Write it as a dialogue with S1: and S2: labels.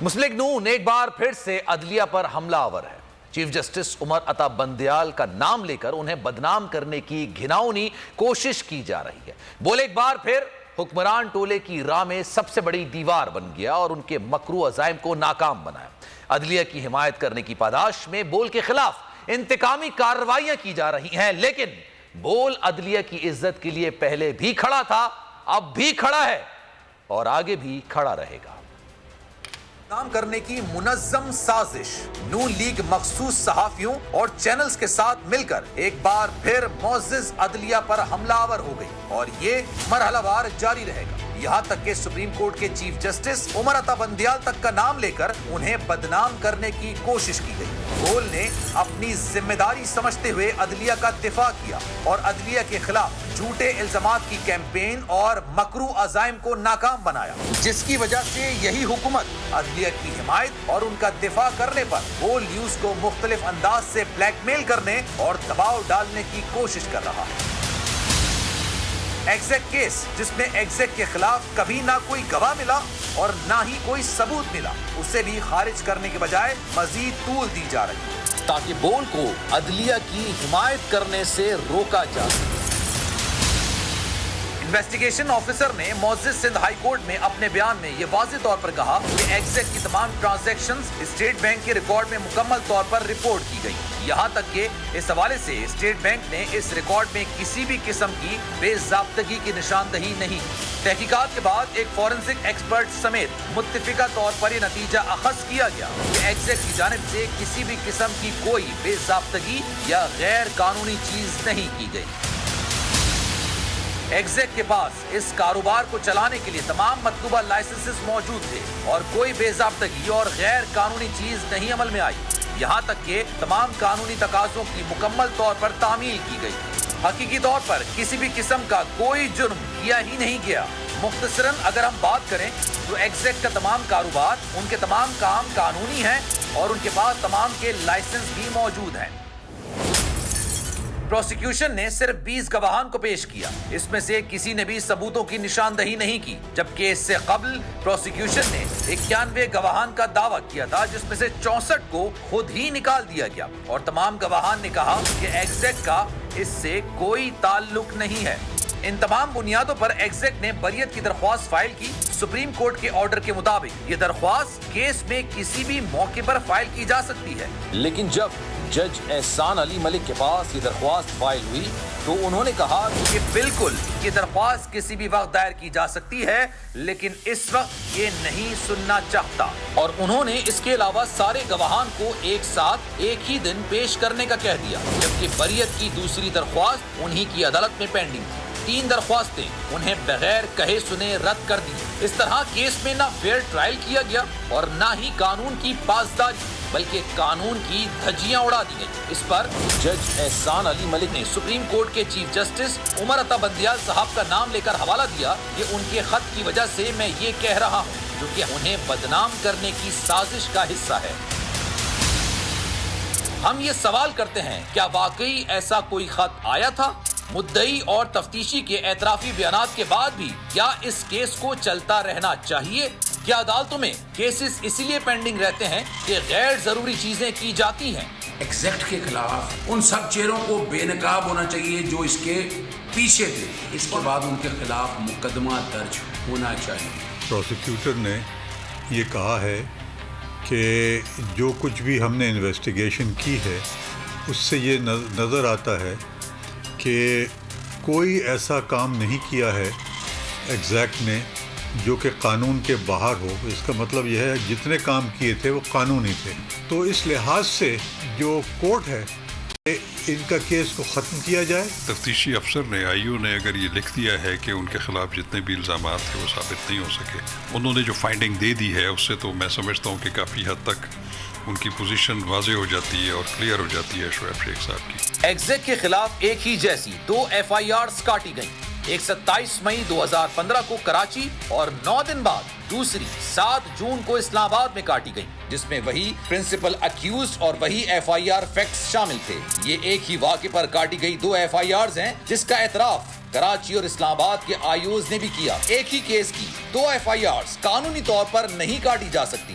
S1: مسلم league نون ایک بار پھر سے عدلیہ پر حملہ آور ہے۔ چیف جسٹس عمر عطا بندیال کا نام لے کر انہیں بدنام کرنے کی گھناؤنی کوشش کی جا رہی ہے۔ بولے ایک بار پھر حکمران ٹولے کی راہ میں سب سے بڑی دیوار بن گیا اور ان کے مکروہ عزائم کو ناکام بنایا۔ عدلیہ کی حمایت کرنے کی پاداش میں بول کے خلاف انتقامی کارروائیاں کی جا رہی ہیں، لیکن بول عدلیہ کی عزت کے لیے پہلے بھی کھڑا تھا، اب بھی کھڑا ہے اور آگے بھی کھڑا رہے گا۔ کام کرنے کی منظم سازش نون لیگ مخصوص صحافیوں اور چینلز کے ساتھ مل کر ایک بار پھر معزز عدلیہ پر حملہ آور ہو گئی اور یہ مرحلہ وار جاری رہے گا، یہاں تک کہ سپریم کورٹ کے چیف جسٹس عمر عطا بندیال تک کا نام لے کر انہیں بدنام کرنے کی کوشش کی گئی۔ بول نے اپنی ذمہ داری سمجھتے ہوئے عدلیہ کا دفاع کیا اور عدلیہ کے خلاف جھوٹے الزامات کی کیمپین اور مکروہ عزائم کو ناکام بنایا، جس کی وجہ سے یہی حکومت عدلیہ کی حمایت اور ان کا دفاع کرنے پر بول نیوز کو مختلف انداز سے بلیک میل کرنے اور دباؤ ڈالنے کی کوشش کر رہا ہے۔ ایگزیک کیس، جس میں ایگزیک کے خلاف کبھی نہ کوئی گواہ ملا اور نہ ہی کوئی ثبوت ملا، اسے بھی خارج کرنے کے بجائے مزید طول دی جا رہی ہے تاکہ بول کو عدلیہ کی حمایت کرنے سے روکا جا سکے۔ انویسٹیگیشن آفیسر نے معزز سندھ ہائی کورٹ میں اپنے بیان میں یہ واضح طور پر کہا کہ ایگزیک کی تمام ٹرانزیکشنز اسٹیٹ بینک کے ریکارڈ میں مکمل طور پر رپورٹ کی گئی، یہاں تک کہ اس حوالے سے اسٹیٹ بینک نے اس ریکارڈ میں کسی بھی قسم کی بے ضابطگی کی نشاندہی نہیں کی۔ تحقیقات کے بعد ایک فورنسک ایکسپرٹ سمیت متفقہ طور پر یہ نتیجہ اخذ کیا گیا کہ ایگزیک کی جانب سے کسی بھی قسم کی کوئی بے ضابطگی یا غیر قانونی چیز نہیں کی گئی۔ ایگزیک کے پاس اس کاروبار کو چلانے کے لیے تمام مطلوبہ لائسنسز موجود تھے اور کوئی بے ضابطگی اور غیر قانونی چیز نہیں عمل میں آئی، یہاں تک کہ تمام قانونی تقاضوں کی مکمل طور پر تعمیل کی گئی۔ حقیقی طور پر کسی بھی قسم کا کوئی جرم کیا ہی نہیں گیا۔ مختصراً اگر ہم بات کریں تو ایگزیک کا تمام کاروبار، ان کے تمام کام قانونی ہیں اور ان کے پاس تمام کے لائسنس بھی موجود ہیں۔ پروسیکیوشن نے صرف 20 گواہان کو پیش کیا، اس میں سے کسی نے بھی ثبوتوں کی نشاندہی نہیں کی، جبکہ اس سے قبل پروسیکیوشن نے 91 گواہان کا دعویٰ کیا تھا، جس میں سے 64 کو خود ہی نکال دیا گیا اور تمام گواہان نے کہا کہ ایگزیک کا اس سے کوئی تعلق نہیں ہے۔ ان تمام بنیادوں پر ایگزیک نے بریت کی درخواست فائل کی۔ سپریم کورٹ کے آرڈر کے مطابق یہ درخواست کیس میں کسی بھی موقع پر فائل کی جا سکتی ہے، لیکن جب جج احسان علی ملک کے پاس یہ درخواست فائل ہوئی تو انہوں نے کہا کہ بالکل یہ درخواست کسی بھی وقت دائر کی جا سکتی ہے، لیکن اس وقت یہ نہیں سننا چاہتا، اور انہوں نے اس کے علاوہ سارے گواہان کو ایک ساتھ ایک ہی دن پیش کرنے کا کہہ دیا، جبکہ بریت کی دوسری درخواست انہی کی عدالت میں پینڈنگ تھی۔ 3 درخواستیں انہیں بغیر کہے سنے رد کر دی۔ اس طرح کیس میں نہ فیئر ٹرائل کیا گیا اور نہ ہی قانون کی پاسداری، بلکہ قانون کی دھجیاں اڑا دی گئیں۔ اس پر جج احسان علی ملک نے سپریم کورٹ کے چیف جسٹس عمر عطا بندیال صاحب کا نام لے کر حوالہ دیا کہ ان کے خط کی وجہ سے میں یہ کہہ رہا ہوں، جو کہ انہیں بدنام کرنے کی سازش کا حصہ ہے۔ ہم یہ سوال کرتے ہیں، کیا واقعی ایسا کوئی خط آیا تھا؟ مدعی اور تفتیشی کے اعترافی بیانات کے بعد بھی کیا اس کیس کو چلتا رہنا چاہیے؟ کیا عدالتوں میں کیسز اسی لیے پینڈنگ رہتے ہیں کہ غیر ضروری چیزیں کی جاتی ہیں؟
S2: ایگزیکٹ کے خلاف ان سب چہروں کو بے نقاب ہونا چاہیے جو اس کے پیچھے تھے، اس کے بعد ان کے خلاف مقدمہ درج ہونا چاہیے۔
S3: پروسیکیوٹر نے یہ کہا ہے کہ جو کچھ بھی ہم نے انویسٹیگیشن کی ہے اس سے یہ نظر آتا ہے کہ کوئی ایسا کام نہیں کیا ہے ایگزیکٹ نے جو کہ قانون کے باہر ہو۔ اس کا مطلب یہ ہے جتنے کام کیے تھے وہ قانونی تھے، تو اس لحاظ سے جو کورٹ ہے کہ ان کا کیس کو ختم کیا جائے۔
S4: تفتیشی افسر نے IU نے اگر یہ لکھ دیا ہے کہ ان کے خلاف جتنے بھی الزامات تھے وہ ثابت نہیں ہو سکے، انہوں نے جو فائنڈنگ دے دی ہے اس سے تو میں سمجھتا ہوں کہ کافی حد تک ان کی پوزیشن واضح ہو جاتی ہے اور کلیئر ہو جاتی ہے شعیب شیخ صاحب کی۔
S1: ایگزیک کے خلاف ایک ہی جیسی 2 FIRs کاٹی گئیں، ایک 27 مئی 2015 کو کراچی اور 9 دن بعد دوسری 7 جون کو اسلام آباد میں کاٹی گئی، جس میں وہی پرنسپل اکیوزڈ اور وہی FIR فیکٹس شامل تھے۔ یہ ایک ہی واقعے پر کاٹی گئی 2 FIRs ہیں جس کا اعتراف کراچی اور اسلام آباد کے IOs نے بھی کیا۔ ایک ہی کیس کی 2 FIRs قانونی طور پر نہیں کاٹی جا سکتی۔